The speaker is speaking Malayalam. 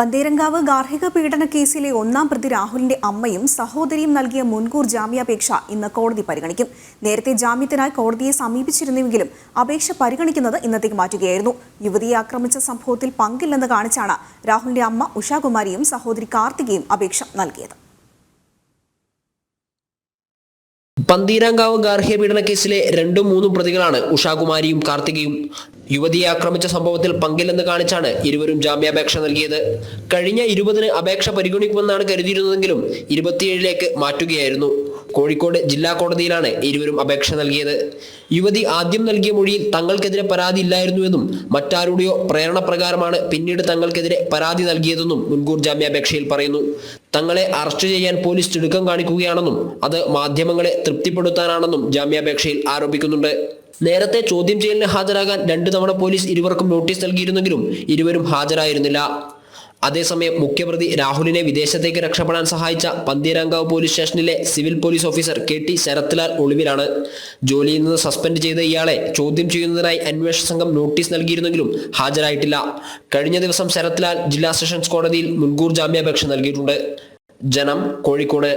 പന്തീരങ്കാവ് ഗാർഹിക പീഡന കേസിലെ ഒന്നാം പ്രതി രാഹുലിന്റെ അമ്മയും സഹോദരിയും നൽകിയ മുൻകൂർ ജാമ്യാപേക്ഷ ഇന്ന് കോടതി പരിഗണിക്കും. നേരത്തെ ജാമ്യത്തിനായി കോടതിയെ സമീപിച്ചിരുന്നുവെങ്കിലും അപേക്ഷ പരിഗണിക്കുന്നത് ഇന്നത്തേക്ക് മാറ്റുകയായിരുന്നു. യുവതിയെ ആക്രമിച്ച സംഭവത്തിൽ പങ്കില്ലെന്ന് കാണിച്ചാണ് രാഹുലിന്റെ അമ്മ ഉഷാകുമാരിയും സഹോദരി കാർത്തികയും അപേക്ഷ നൽകിയത്. പന്തീരാങ്കാവ് ഗാർഹിക പീഡന കേസിലെ 2-3 പ്രതികളാണ് ഉഷാകുമാരിയും കാർത്തികയും. യുവതിയെ ആക്രമിച്ച സംഭവത്തിൽ പങ്കില്ലെന്ന് കാണിച്ചാണ് ഇരുവരും ജാമ്യാപേക്ഷ നൽകിയത്. കഴിഞ്ഞ 20-ന് അപേക്ഷ പരിഗണിക്കുമെന്നാണ് കരുതിയിരുന്നതെങ്കിലും 27-ലേക്ക് മാറ്റുകയായിരുന്നു. കോഴിക്കോട് ജില്ലാ കോടതിയിലാണ് ഇരുവരും അപേക്ഷ നൽകിയത്. യുവതി ആദ്യം നൽകിയ മൊഴിയിൽ തങ്ങൾക്കെതിരെ പരാതി ഇല്ലായിരുന്നുവെന്നും മറ്റാരുടെയോ പ്രേരണപ്രകാരമാണ് പിന്നീട് തങ്ങൾക്കെതിരെ പരാതി നൽകിയതെന്നും മുൻകൂർ ജാമ്യാപേക്ഷയിൽ പറയുന്നു. തങ്ങളെ അറസ്റ്റ് ചെയ്യാൻ പോലീസ് തിടുക്കം കാണിക്കുകയാണെന്നും അത് മാധ്യമങ്ങളെ തൃപ്തിപ്പെടുത്താനാണെന്നും ജാമ്യാപേക്ഷയിൽ ആരോപിക്കുന്നുണ്ട്. നേരത്തെ ചോദ്യം ചെയ്യലിന് ഹാജരാകാൻ 2 തവണ പോലീസ് ഇരുവർക്കും നോട്ടീസ് നൽകിയിരുന്നെങ്കിലും ഇരുവരും ഹാജരായിരുന്നില്ല. അതേസമയം മുഖ്യപ്രതി രാഹുലിനെ വിദേശത്തേക്ക് രക്ഷപ്പെടാൻ സഹായിച്ച പന്തീരാങ്കാവ് പോലീസ് സ്റ്റേഷനിലെ civil police officer KT Sarathlal ഒളിവിലാണ്. ജോലിയിൽ നിന്ന് സസ്പെൻഡ് ചെയ്ത ഇയാളെ ചോദ്യം ചെയ്യുന്നതിനായി അന്വേഷണ സംഘം നോട്ടീസ് നൽകിയിരുന്നെങ്കിലും ഹാജരായിട്ടില്ല. കഴിഞ്ഞ ദിവസം ശരത്ലാൽ ജില്ലാ സെഷൻസ് കോടതിയിൽ മുൻകൂർ ജാമ്യാപേക്ഷ നൽകിയിട്ടുണ്ട്. ജനം, കോഴിക്കോട്.